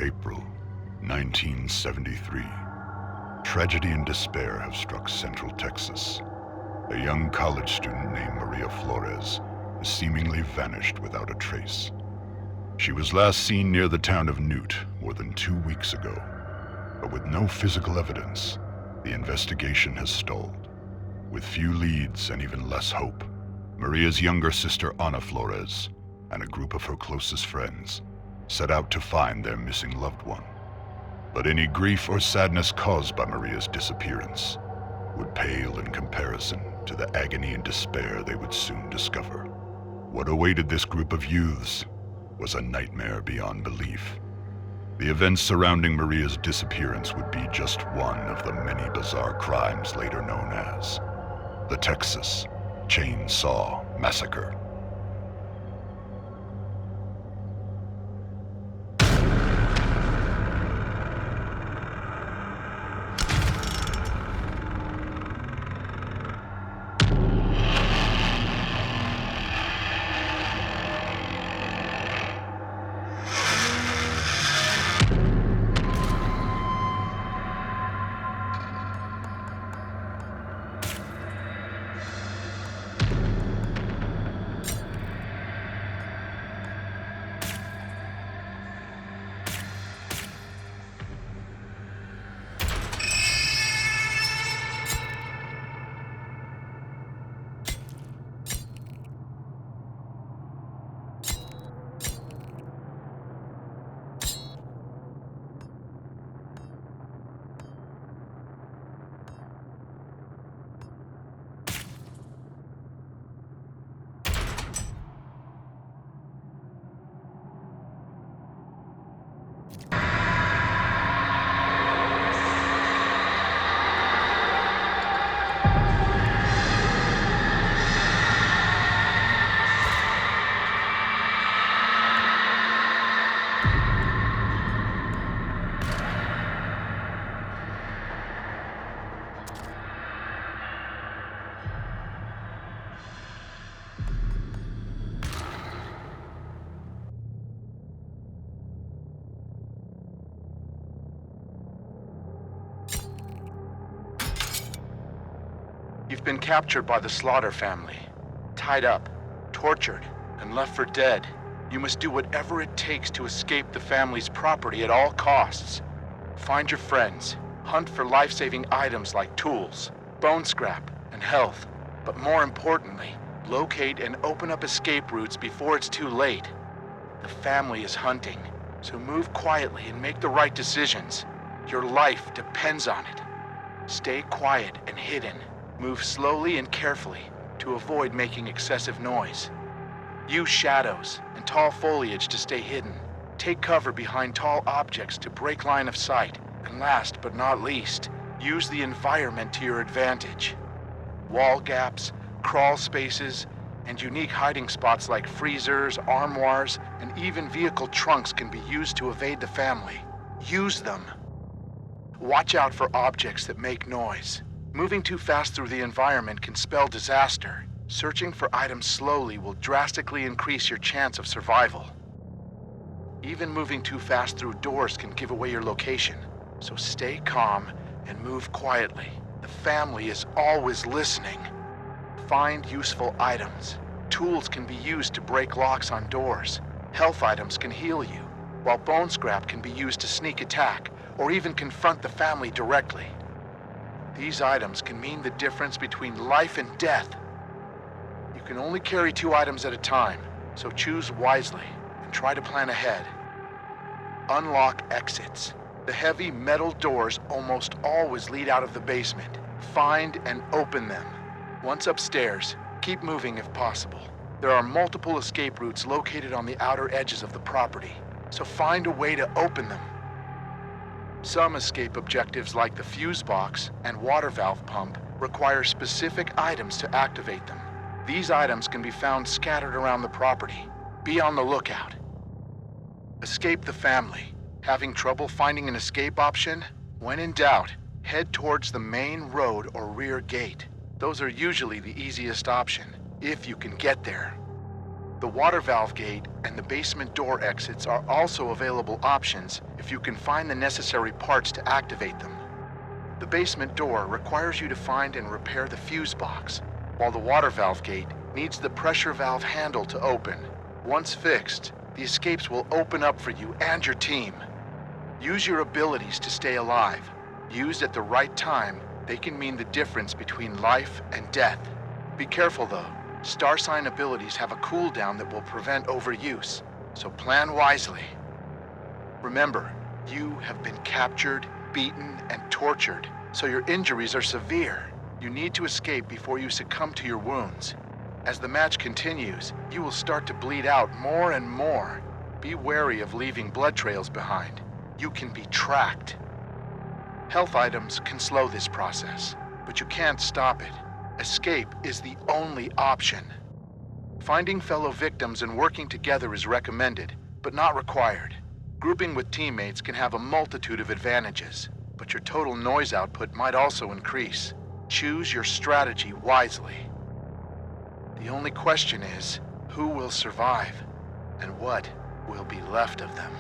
April 1973. Tragedy and despair have struck Central Texas. A young college student named Maria Flores has seemingly vanished without a trace. She was last seen near the town of Newt more than 2 weeks ago, but with no physical evidence, the investigation has stalled. With few leads and even less hope, Maria's younger sister Ana Flores and a group of her closest friends set out to find their missing loved one. But any grief or sadness caused by Maria's disappearance would pale in comparison to the agony and despair they would soon discover. What awaited this group of youths was a nightmare beyond belief. The events surrounding Maria's disappearance would be just one of the many bizarre crimes later known as the Texas Chainsaw Massacre. You've been captured by the Slaughter family, tied up, tortured, and left for dead. You must do whatever it takes to escape the family's property at all costs. Find your friends, hunt for life-saving items like tools, bone scrap, and health. But more importantly, locate and open up escape routes before it's too late. The family is hunting, so move quietly and make the right decisions. Your life depends on it. Stay quiet and hidden. Move slowly and carefully to avoid making excessive noise. Use shadows and tall foliage to stay hidden. Take cover behind tall objects to break line of sight. And last but not least, use the environment to your advantage. Wall gaps, crawl spaces, and unique hiding spots like freezers, armoires, and even vehicle trunks can be used to evade the family. Use them. Watch out for objects that make noise. Moving too fast through the environment can spell disaster. Searching for items slowly will drastically increase your chance of survival. Even moving too fast through doors can give away your location, so stay calm and move quietly. The family is always listening. Find useful items. Tools can be used to break locks on doors. Health items can heal you, while bone scrap can be used to sneak attack or even confront the family directly. These items can mean the difference between life and death. You can only carry 2 items at a time, so choose wisely and try to plan ahead. Unlock exits. The heavy metal doors almost always lead out of the basement. Find and open them. Once upstairs, keep moving if possible. There are multiple escape routes located on the outer edges of the property, so find a way to open them. Some escape objectives like the fuse box and water valve pump require specific items to activate them. These items can be found scattered around the property. Be on the lookout. Escape the family. Having trouble finding an escape option? When in doubt, head towards the main road or rear gate. Those are usually the easiest option, if you can get there. The water valve gate and the basement door exits are also available options if you can find the necessary parts to activate them. The basement door requires you to find and repair the fuse box, while the water valve gate needs the pressure valve handle to open. Once fixed, the escapes will open up for you and your team. Use your abilities to stay alive. Used at the right time, they can mean the difference between life and death. Be careful though. Star sign abilities have a cooldown that will prevent overuse, so plan wisely. Remember, you have been captured, beaten, and tortured, so your injuries are severe. You need to escape before you succumb to your wounds. As the match continues, you will start to bleed out more and more. Be wary of leaving blood trails behind. You can be tracked. Health items can slow this process, but you can't stop it. Escape is the only option. Finding fellow victims and working together is recommended, but not required. Grouping with teammates can have a multitude of advantages, but your total noise output might also increase. Choose your strategy wisely. The only question is, who will survive, and what will be left of them?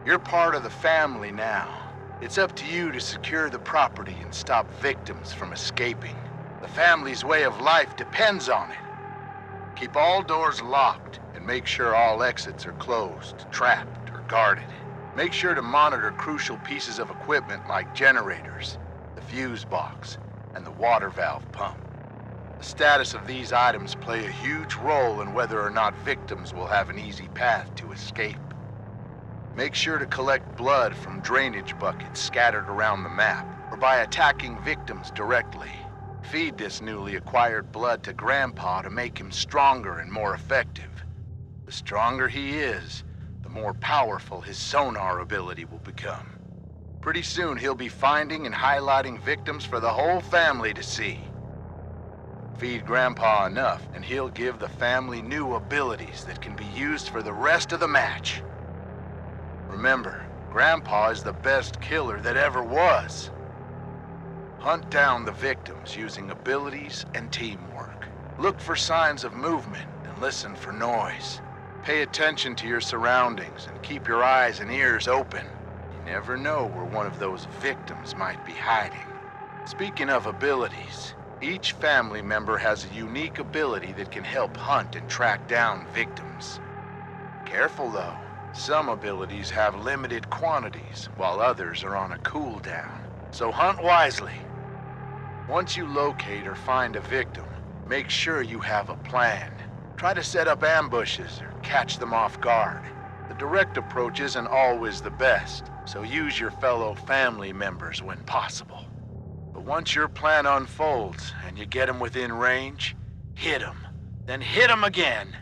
You're part of the family now. It's up to you to secure the property and stop victims from escaping. The family's way of life depends on it. Keep all doors locked and make sure all exits are closed, trapped, or guarded. Make sure to monitor crucial pieces of equipment like generators, the fuse box, and the water valve pump. The status of these items play a huge role in whether or not victims will have an easy path to escape. Make sure to collect blood from drainage buckets scattered around the map, or by attacking victims directly. Feed this newly acquired blood to Grandpa to make him stronger and more effective. The stronger he is, the more powerful his sonar ability will become. Pretty soon he'll be finding and highlighting victims for the whole family to see. Feed Grandpa enough, and he'll give the family new abilities that can be used for the rest of the match. Remember, Grandpa is the best killer that ever was. Hunt down the victims using abilities and teamwork. Look for signs of movement and listen for noise. Pay attention to your surroundings and keep your eyes and ears open. You never know where one of those victims might be hiding. Speaking of abilities, each family member has a unique ability that can help hunt and track down victims. Careful though. Some abilities have limited quantities, while others are on a cooldown. So hunt wisely. Once you locate or find a victim, make sure you have a plan. Try to set up ambushes or catch them off guard. The direct approach isn't always the best, so use your fellow family members when possible. But once your plan unfolds and you get them within range, hit them, then hit them again.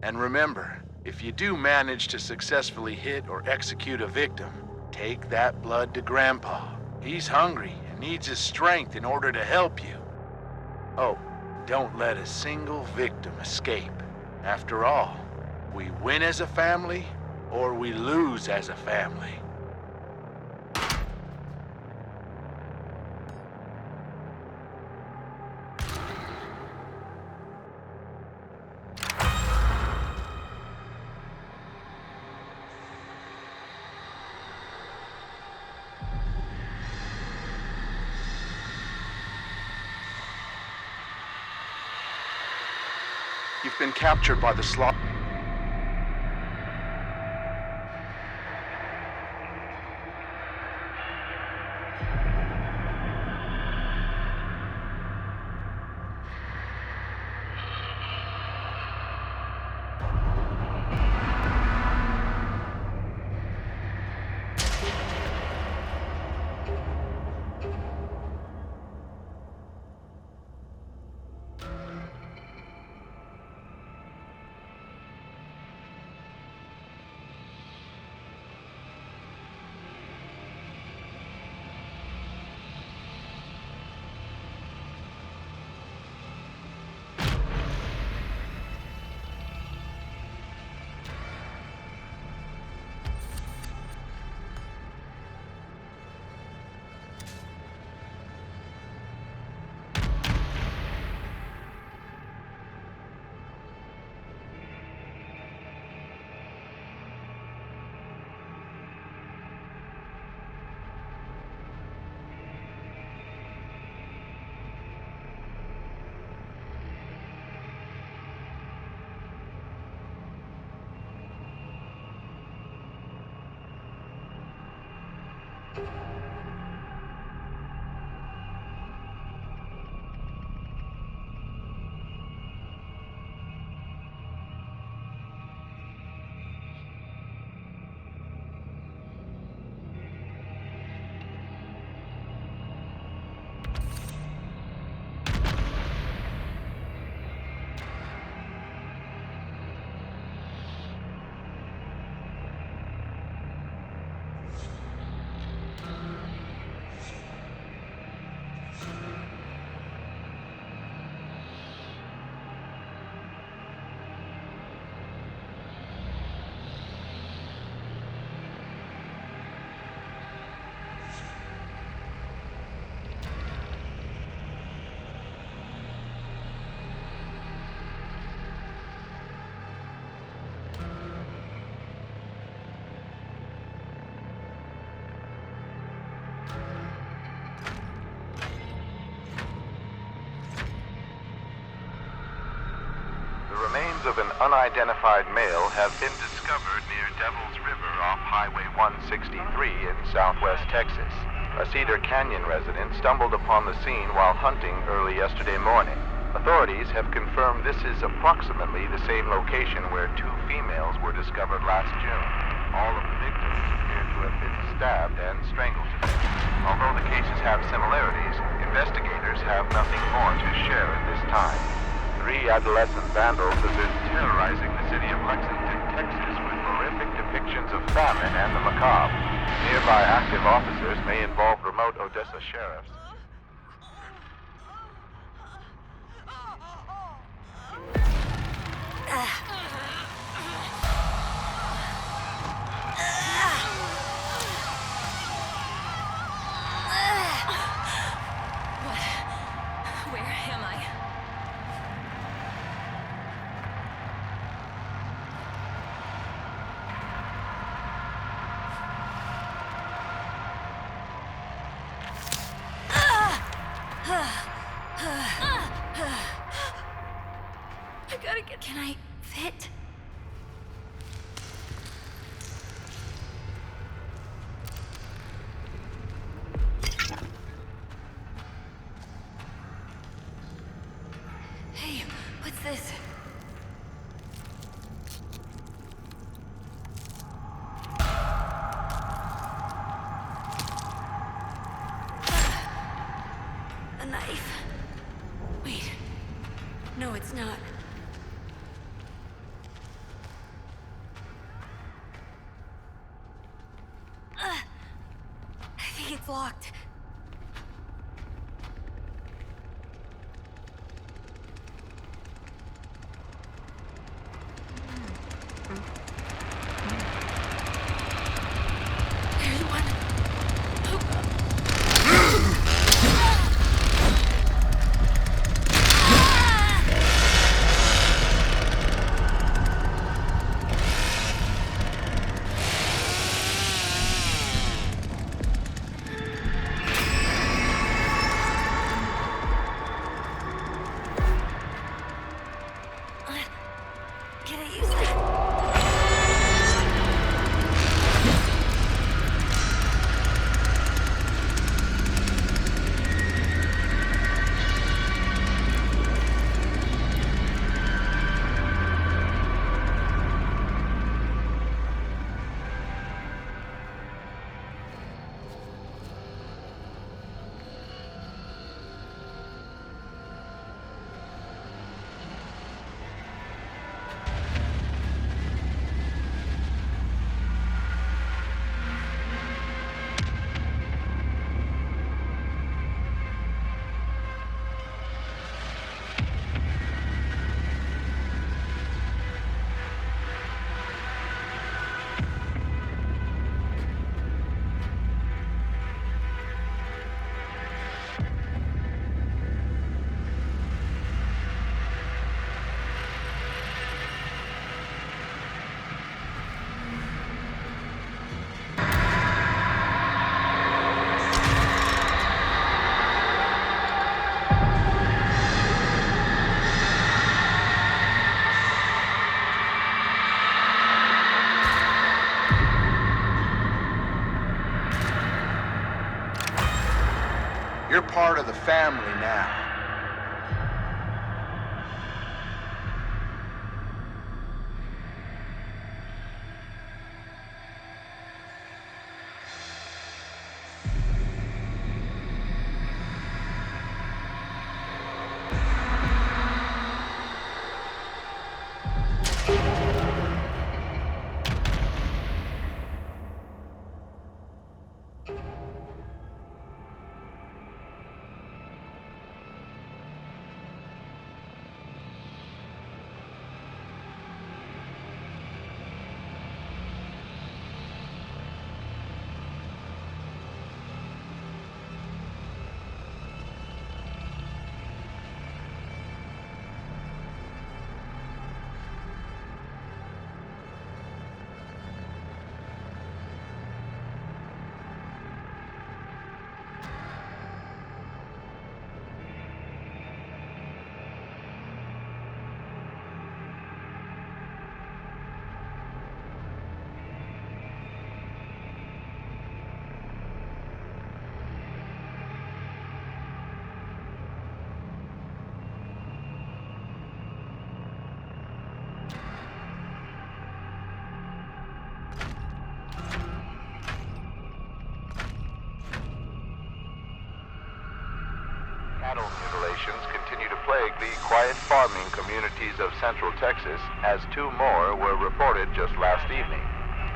And remember, if you do manage to successfully hit or execute a victim, take that blood to Grandpa. He's hungry and needs his strength in order to help you. Oh, don't let a single victim escape. After all, we win as a family, or we lose as a family. You've been captured by the slot. unidentified male have been discovered near Devil's River off Highway 163 in southwest Texas. A Cedar Canyon resident stumbled upon the scene while hunting early yesterday morning. Authorities have confirmed this is approximately the same location where 2 females were discovered last June. All of the victims appear to have been stabbed and strangled to death. Although the cases have similarities, investigators have nothing more to share at this time. 3 adolescent vandals have been terrorizing the city of Lexington, Texas with horrific depictions of famine and the macabre. Nearby active officers may involve remote Odessa sheriffs. Can I fit? Hey, what's this? A knife. Wait. No, it's not. It's locked. There's one. Can I use that? You're part of the family now. Cattle mutilations continue to plague the quiet farming communities of central Texas, as 2 more were reported just last evening.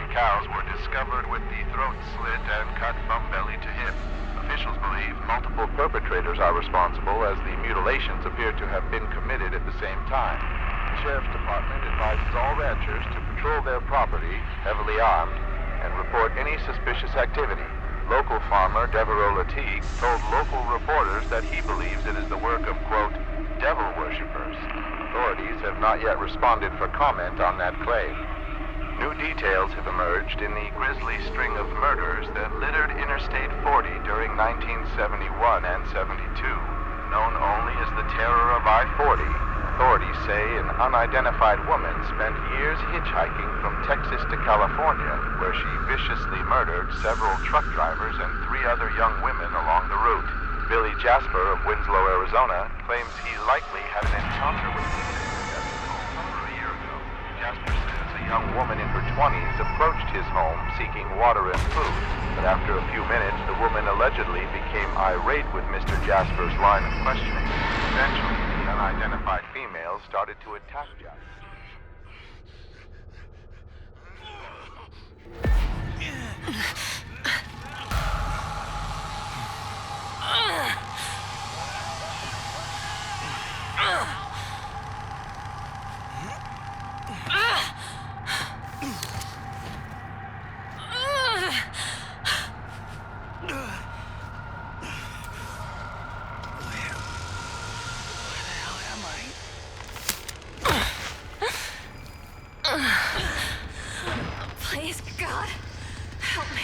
The cows were discovered with the throat slit and cut from belly to hip. Officials believe multiple perpetrators are responsible, as the mutilations appear to have been committed at the same time. The Sheriff's Department advises all ranchers to patrol their property, heavily armed, and report any suspicious activity. Local farmer Devereaux Lateague told local reporters that he believes it is the work of, quote, devil worshippers. Authorities have not yet responded for comment on that claim. New details have emerged in the grisly string of murders that littered Interstate 40 during 1971 and 72. Known only as the Terror of I-40, authorities say an unidentified woman spent years hitchhiking from Texas to California, where she viciously murdered several truck drivers and 3 other young women along the route. Billy Jasper of Winslow, Arizona, claims he likely had an encounter with over a year ago. Jasper says a young woman in her 20s approached his home seeking water and food, but after a few minutes, the woman allegedly became irate with Mr. Jasper's line of questioning. Eventually, the unidentified female started to attack Jasper. Please, God, help me.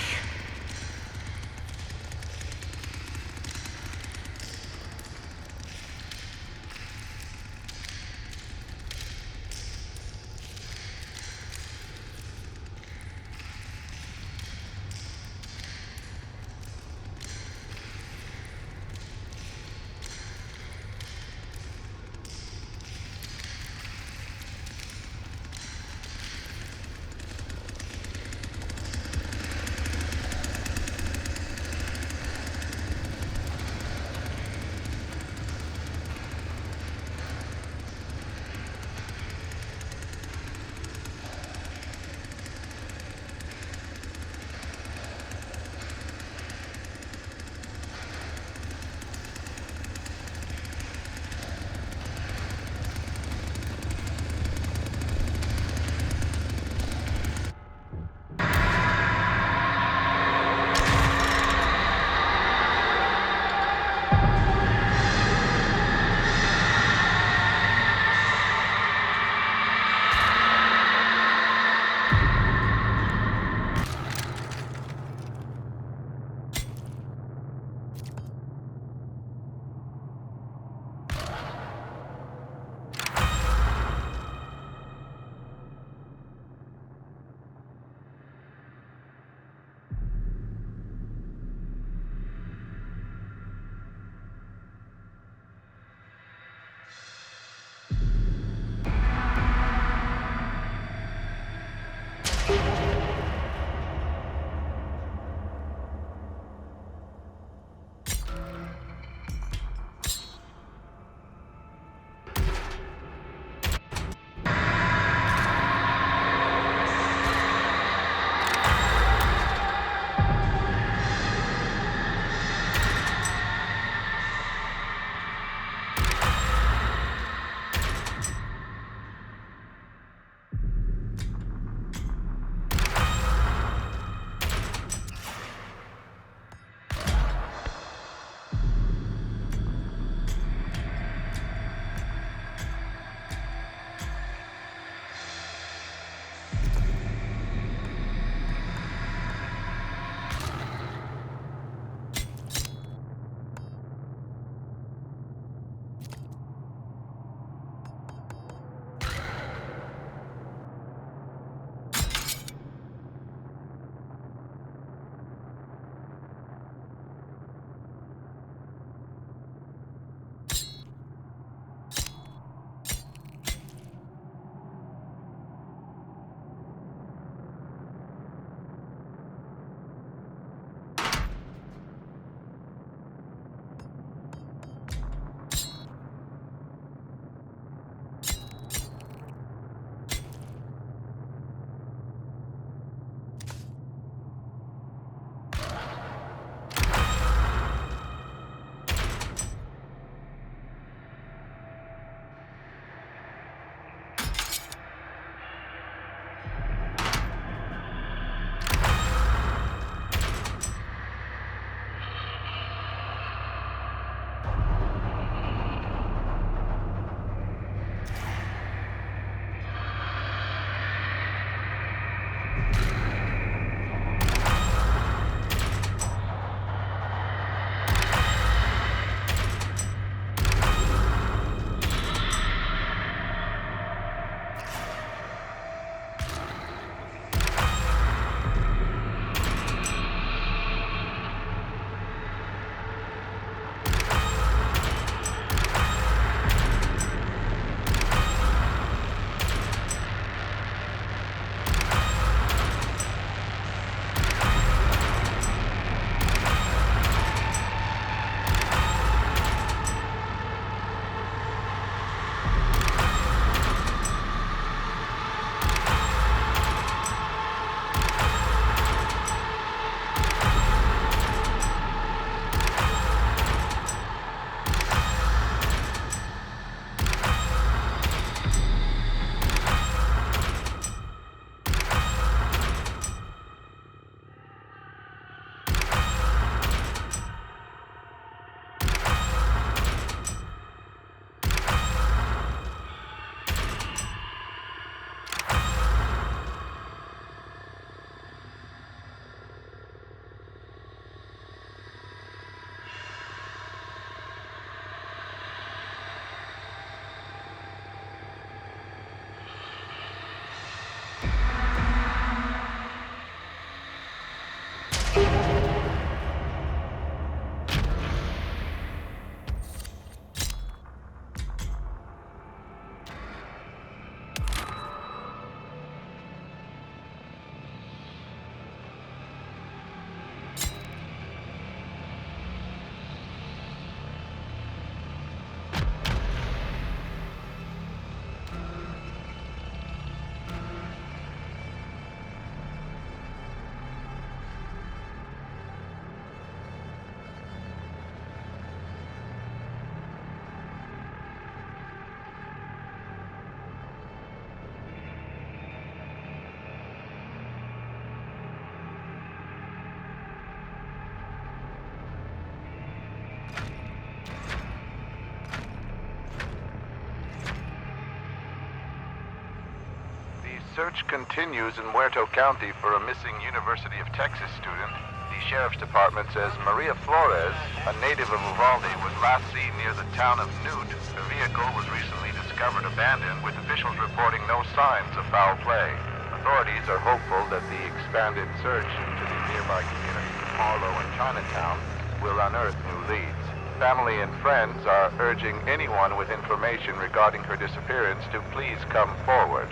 search continues in Muerto County for a missing University of Texas student. The Sheriff's Department says Maria Flores, a native of Uvalde, was last seen near the town of Newt. Her vehicle was recently discovered abandoned, with officials reporting no signs of foul play. Authorities are hopeful that the expanded search into the nearby communities of Harlow and Chinatown will unearth new leads. Family and friends are urging anyone with information regarding her disappearance to please come forward.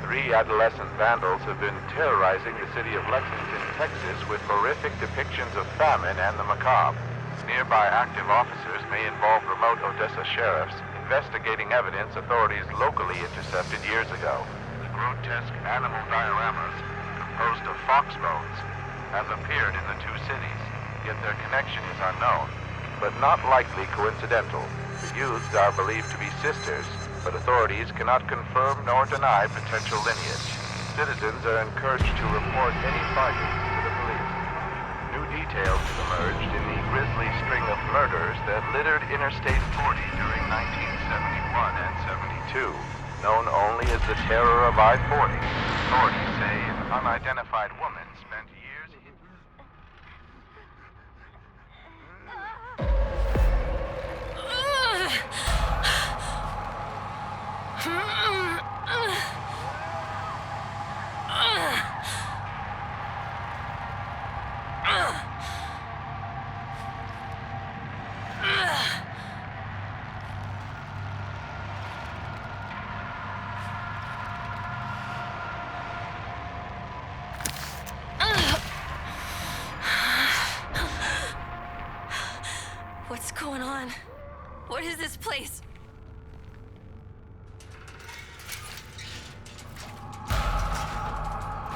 3 adolescent vandals have been terrorizing the city of Lexington, Texas, with horrific depictions of famine and the macabre. Nearby active officers may involve remote Odessa sheriffs investigating evidence authorities locally intercepted years ago. The grotesque animal dioramas, composed of fox bones, have appeared in the 2 cities, yet their connection is unknown, but not likely coincidental. The youths are believed to be sisters, but authorities cannot confirm nor deny potential lineage. Citizens are encouraged to report any findings to the police. New details have emerged in the grisly string of murders that littered Interstate 40 during 1971 and 72, known only as the Terror of I-40. Authorities say an unidentified woman spent years in... What's going on? What is this place?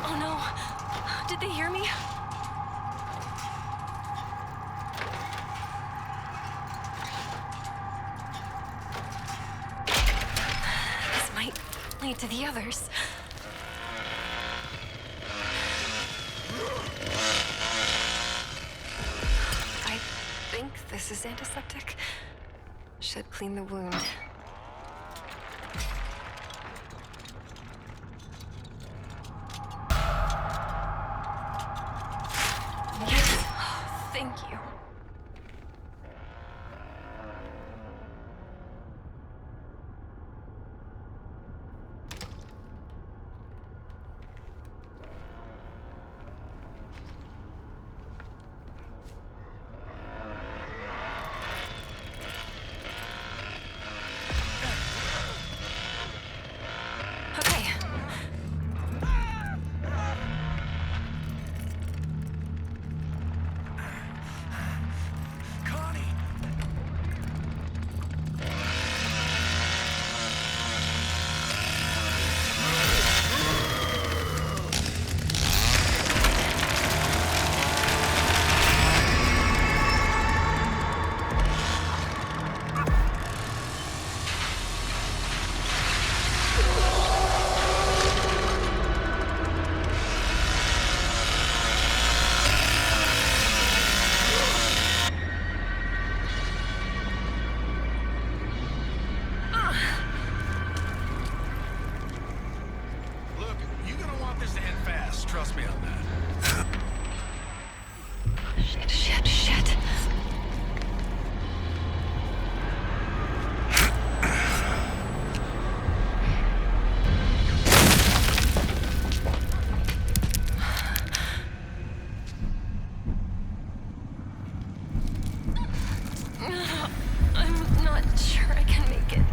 Oh no. Did they hear me? This might lead to the others. I think this is antiseptic. Should clean the wound. Yes. Oh, thank you. Trust me on that. Shit. I'm not sure I can make it.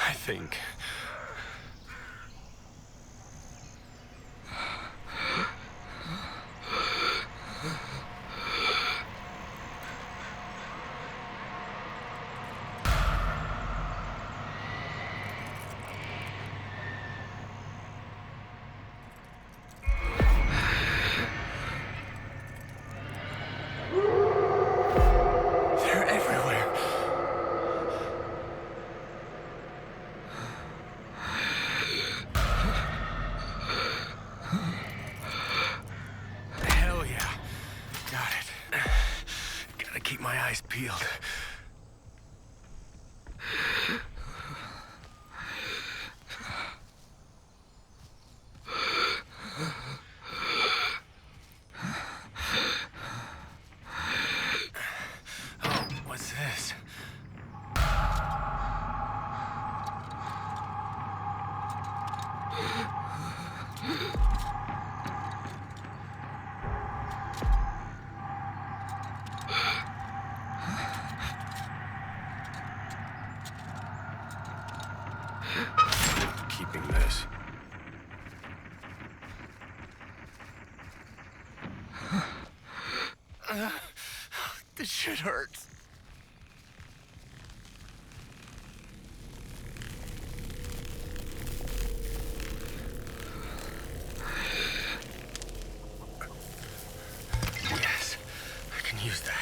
I think. They're everywhere. Hell yeah. Got it. Gotta keep my eyes peeled. Oh, what's this? Keeping this. This shit hurts. Yes, I can use that.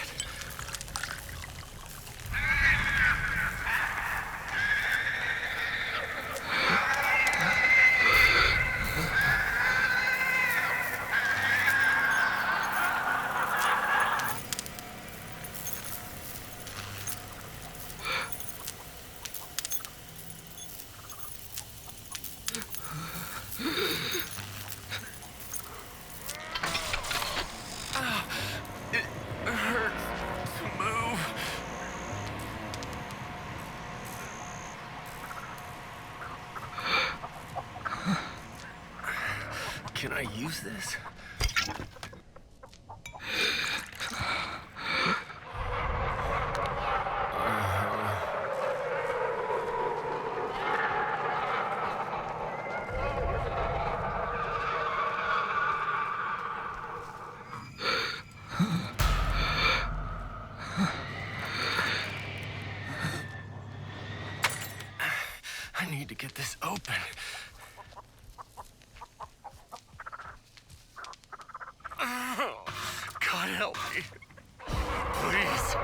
It hurts to move. Can I use this? I need to get this open. God help me. Please.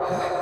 Quiet.